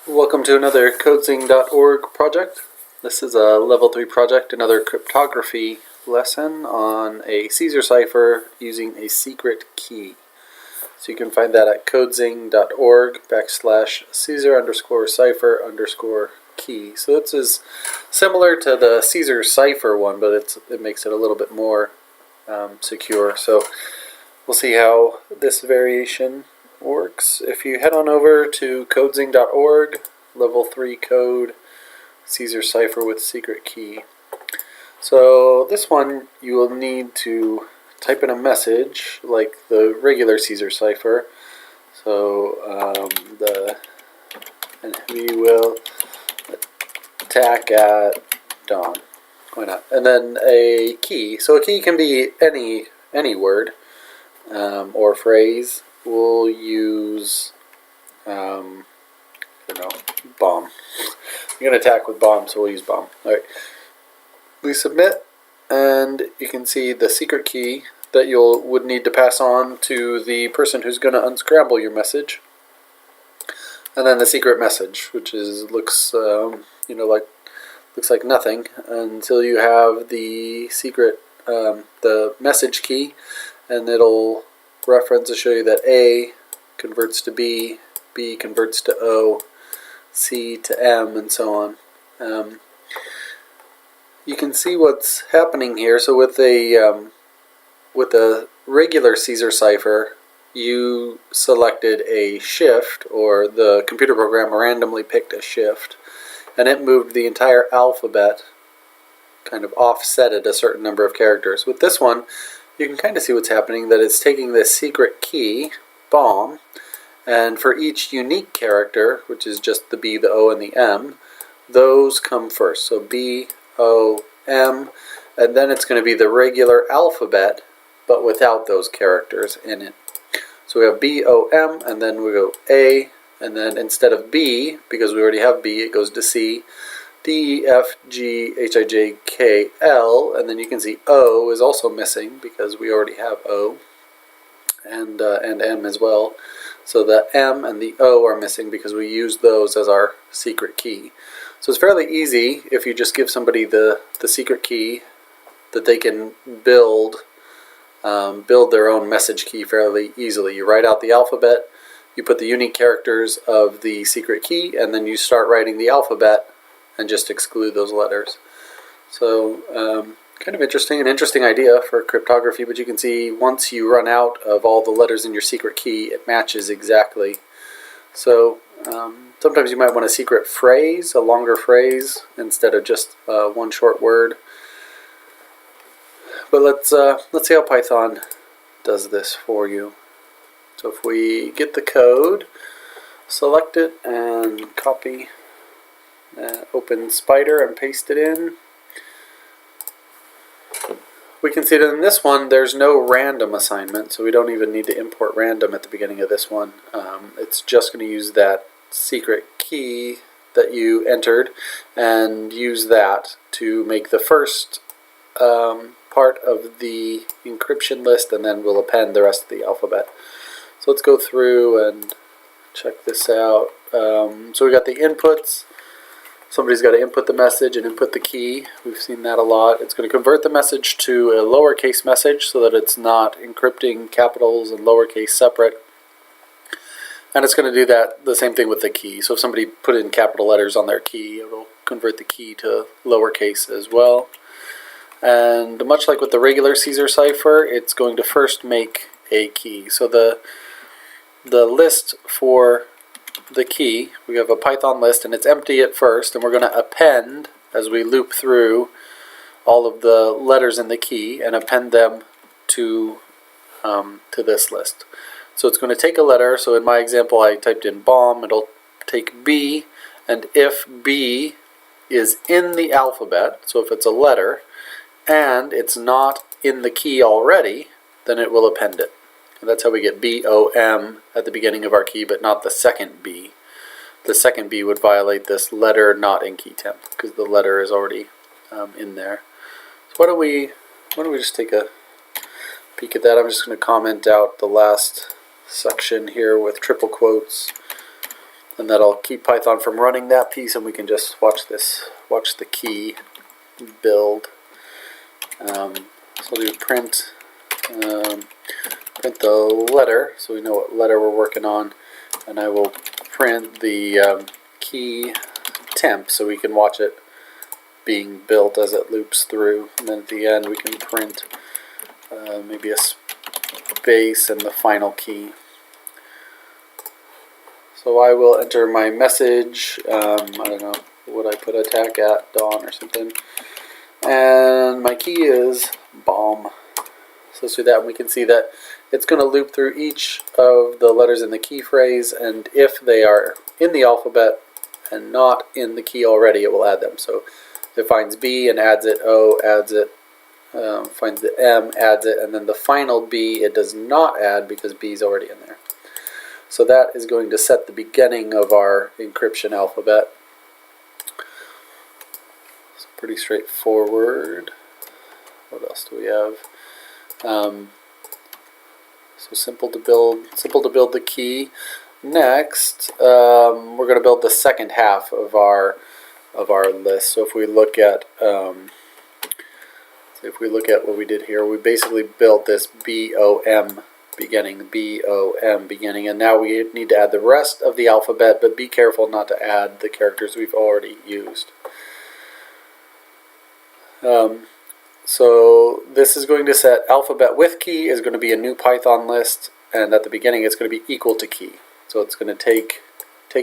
Welcome to another codesing.org project. This is a level 3 project, another cryptography lesson on a Caesar cipher using a secret key. So you can find that at codesing.org/Caesar_cipher_key. So this is similar to the Caesar cipher one, but it makes it a little bit more secure. So we'll see how this variation works. If you head on over to codesing.org, level 3 code, Caesar cipher with secret key. So this one you will need to type in a message like the regular Caesar cipher. So and we will attack at dawn. Why not? And then a key. So a key can be any word or phrase. We'll use, bomb. I'm going to attack with bomb, so we'll use bomb. Alright. We submit, and you can see the secret key that you would need to pass on to the person who's going to unscramble your message. And then the secret message, which looks like nothing until you have the secret, the message key, and it'll reference to show you that A converts to B, B converts to O, C to M, and so on. You can see what's happening here. So with a regular Caesar cipher, you selected a shift, or the computer program randomly picked a shift, and it moved the entire alphabet, kind of offsetted a certain number of characters. With this one, you can kind of see what's happening, that it's taking this secret key, bomb, and for each unique character, which is just the B, the O, and the M, those come first. So B, O, M, and then it's going to be the regular alphabet, but without those characters in it. So we have B, O, M, and then we go A, and then instead of B, because we already have B, it goes to C, D, E, F, G, H, I, J, K, L, and then you can see O is also missing because we already have O, and M as well. So the M and the O are missing because we used those as our secret key. So it's fairly easy if you just give somebody the secret key, that they can build their own message key fairly easily. You write out the alphabet, you put the unique characters of the secret key, and then you start writing the alphabet and just exclude those letters. So kind of an interesting idea for cryptography, but you can see once you run out of all the letters in your secret key, it matches exactly. So sometimes you might want a secret phrase, a longer phrase, instead of just one short word. But let's see how Python does this for you. So if we get the code, select it, and copy, open Spider and paste it in, we can see that in this one there's no random assignment, so we don't even need to import random at the beginning of this one. It's just going to use that secret key that you entered and use that to make the first part of the encryption list, and then we'll append the rest of the alphabet. So let's go through and check this out. So we got the inputs. Somebody's got to input the message and input the key. We've seen that a lot. It's going to convert the message to a lowercase message so that it's not encrypting capitals and lowercase separate. And it's going to do that, the same thing with the key. So if somebody put in capital letters on their key, it'll convert the key to lowercase as well. And much like with the regular Caesar cipher, it's going to first make a key. So the list for the key, we have a Python list, and it's empty at first, and we're going to append as we loop through all of the letters in the key and append them to this list. So it's going to take a letter. So in my example, I typed in bomb. It'll take B, and if B is in the alphabet, so if it's a letter and it's not in the key already, then it will append it. And that's how we get B-O-M at the beginning of our key, but not the second B. The second B would violate this letter not in key temp, because the letter is already in there. So why don't we just take a peek at that. I'm just going to comment out the last section here with triple quotes. and that'll keep Python from running that piece, and we can just watch the key build. So we'll do print the letter, so we know what letter we're working on, and I will print the key temp so we can watch it being built as it loops through. And then at the end we can print maybe a space and the final key. So I will enter my message, I don't know, would I put attack at dawn or something, and my key is bomb. So let's do that, and we can see that it's going to loop through each of the letters in the key phrase, and if they are in the alphabet and not in the key already, it will add them. So it finds B and adds it, O adds it, finds the M, adds it, and then the final B it does not add because B is already in there. So that is going to set the beginning of our encryption alphabet. It's pretty straightforward. What else do we have? So simple to build the key. Next, we're going to build the second half of our list. So if we look at what we did here, we basically built this BOM beginning, and now we need to add the rest of the alphabet, but be careful not to add the characters we've already used. So this is going to set alphabet with key is going to be a new Python list, and at the beginning it's going to be equal to key. So it's going to take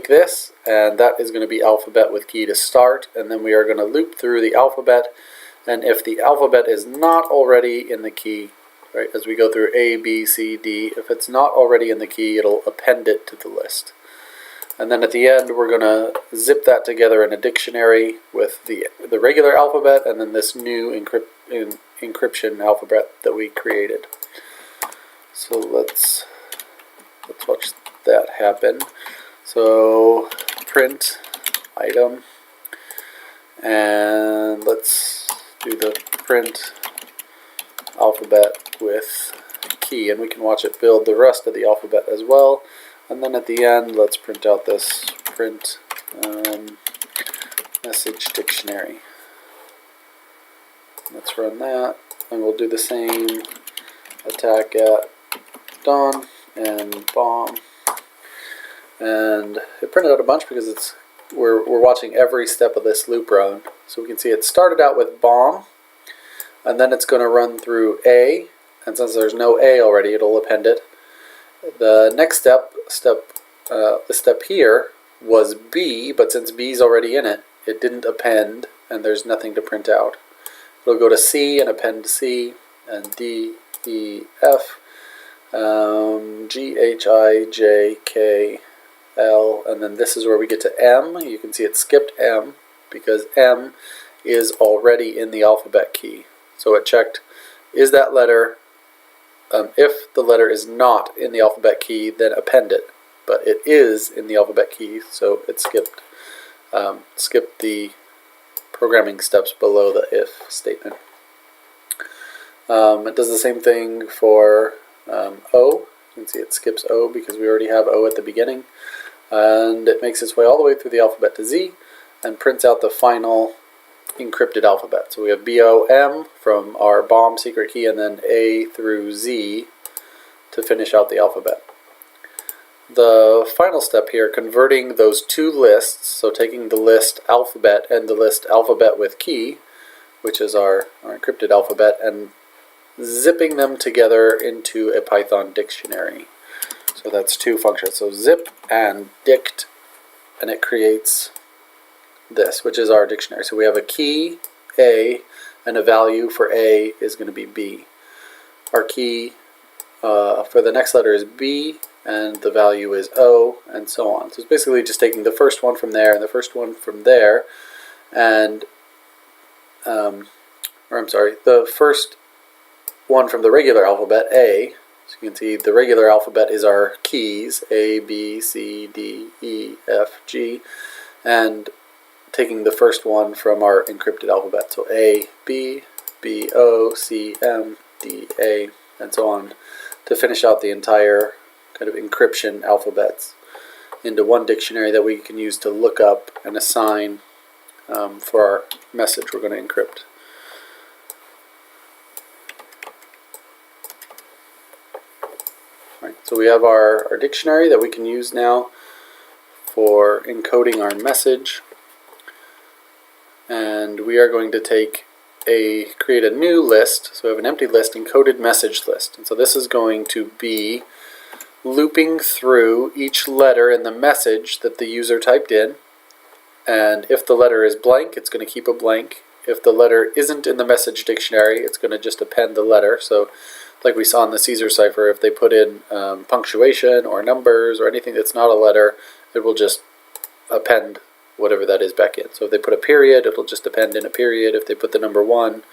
this, and that is going to be alphabet with key to start, and then we are going to loop through the alphabet, and if the alphabet is not already in the key, right, as we go through A, B, C, D, if it's not already in the key, it'll append it to the list. And then at the end, we're going to zip that together in a dictionary with the regular alphabet and then this new encryption alphabet that we created. So let's watch that happen. So print item, and let's do the print alphabet with key, and we can watch it build the rest of the alphabet as well. And then at the end, let's print out this print message dictionary. Let's run that, and we'll do the same attack at dawn and bomb. And it printed out a bunch because we're watching every step of this loop run. So we can see it started out with bomb, and then it's going to run through A, and since there's no A already, it'll append it. The next the step here was B, but since B is already in it, it didn't append, and there's nothing to print out. It'll go to C and append C, and D, E, F, G, H, I, J, K, L, and then this is where we get to M. You can see it skipped M because M is already in the alphabet key. So it checked, is that letter, if the letter is not in the alphabet key, then append it. But it is in the alphabet key, so it skipped the programming steps below the if statement. It does the same thing for O. You can see it skips O because we already have O at the beginning. And it makes its way all the way through the alphabet to Z and prints out the final encrypted alphabet. So we have BOM from our bomb secret key, and then A through Z to finish out the alphabet. The final step here, converting those two lists, so taking the list alphabet and the list alphabet with key, which is our encrypted alphabet, and zipping them together into a Python dictionary. So that's two functions. So zip and dict, and it creates this, which is our dictionary. So we have a key, A, and a value for A is going to be B. Our key for the next letter is B, and the value is O, and so on. So it's basically just taking the first one from there and the first one from there, and the first one from the regular alphabet, A. So you can see the regular alphabet is our keys, A, B, C, D, E, F, G, and taking the first one from our encrypted alphabet. So A, B, B, O, C, M, D, A, and so on to finish out the entire kind of encryption alphabets. into one dictionary that we can use to look up and assign for our message we're going to encrypt. Right, so we have our dictionary that we can use now for encoding our message, and we are going to create a new list. So we have an empty list, encoded message list, and so this is going to be looping through each letter in the message that the user typed in, and if the letter is blank, it's going to keep a blank. If the letter isn't in the message dictionary, it's going to just append the letter. So like we saw in the Caesar Cipher, if they put in punctuation or numbers or anything that's not a letter, it will just append whatever that is back in. So if they put a period, it'll just append in a period. If they put the number 1,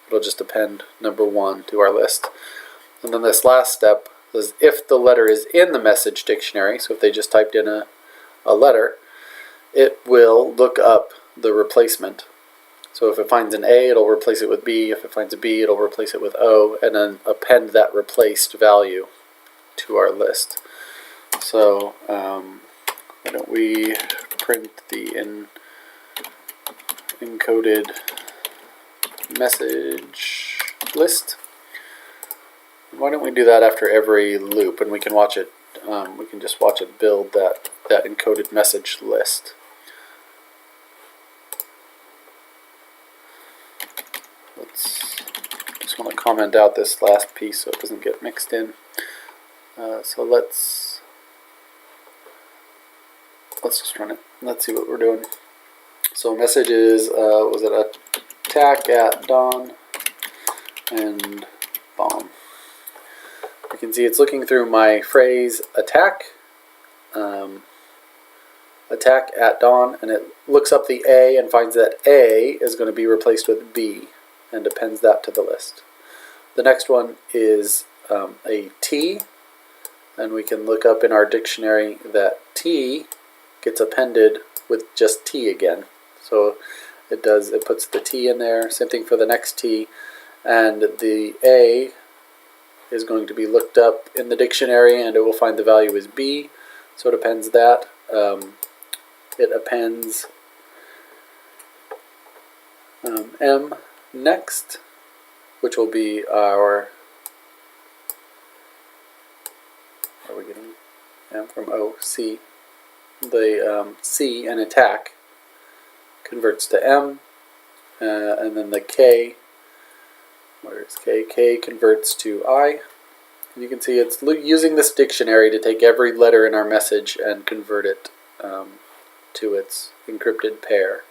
it'll just append number 1 to our list. And then this last step is if the letter is in the message dictionary, so if they just typed in a letter, it will look up the replacement. So if it finds an A, it'll replace it with B. If it finds a B, it'll replace it with O, and then append that replaced value to our list. So why don't we print the encoded message list? Why don't we do that after every loop, and we can watch it. We can just watch it build that encoded message list. Just want to comment out this last piece so it doesn't get mixed in. So let's just run it. Let's see what we're doing. So message is was it attack at dawn and bomb. You can see it's looking through my phrase attack at dawn, and it looks up the A and finds that A is going to be replaced with B and appends that to the list. The next one is a T, and we can look up in our dictionary that T gets appended with just T again. So it puts the T in there. Same thing for the next T, and the A is going to be looked up in the dictionary, and it will find the value is B, so it appends that. It appends M next, which will be our, are we getting M from O, C. The C and attack converts to M, and then the K, where is K? K converts to I. And you can see it's using this dictionary to take every letter in our message and convert it to its encrypted pair.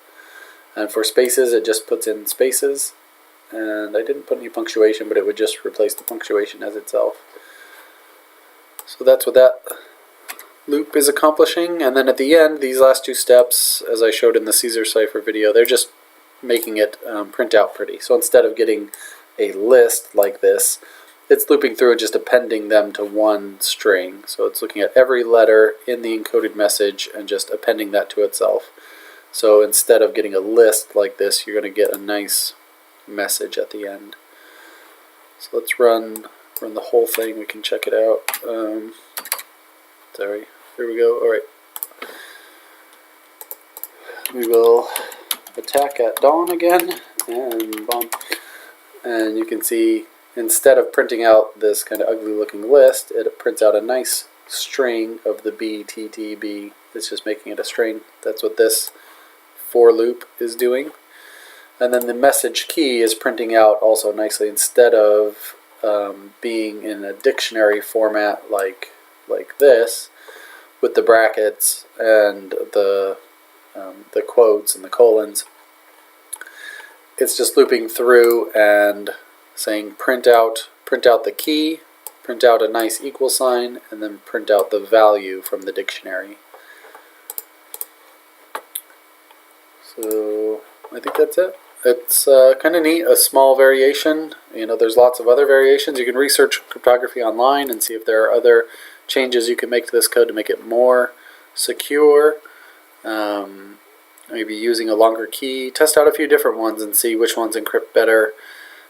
And for spaces, it just puts in spaces. And I didn't put any punctuation, but it would just replace the punctuation as itself. So that's what that loop is accomplishing. And then at the end, these last two steps, as I showed in the Caesar Cipher video, they're just making it print out pretty. So instead of getting a list like this, it's looping through and just appending them to one string. So it's looking at every letter in the encoded message and just appending that to itself. So instead of getting a list like this, you're going to get a nice message at the end. So let's run the whole thing. We can check it out. Sorry, here we go. All right. We will attack at dawn again and bomb. And you can see instead of printing out this kind of ugly looking list, it prints out a nice string of the BTTB. It's just making it a string. That's what this for loop is doing. And then the message key is printing out also nicely. Instead of being in a dictionary format like this, with the brackets and the quotes and the colons, it's just looping through and saying print out the key, print out a nice equal sign, and then print out the value from the dictionary. So I think that's it. It's kind of neat, a small variation. You know, there's lots of other variations. You can research cryptography online and see if there are other changes you can make to this code to make it more secure. Maybe using a longer key. Test out a few different ones and see which ones encrypt better.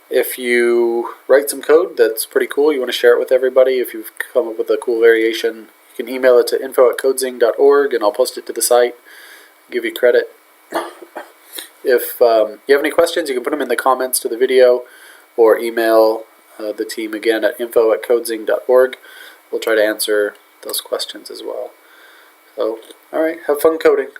If you write some code that's pretty cool, you want to share it with everybody, if you've come up with a cool variation, you You can email it to info@codezing.org, and I'll post it to the site, give you credit. If you have any questions, you can put them in the comments to the video, or email the team again at info@codezing.org. We'll try to answer those questions as well. So, all right, have fun coding.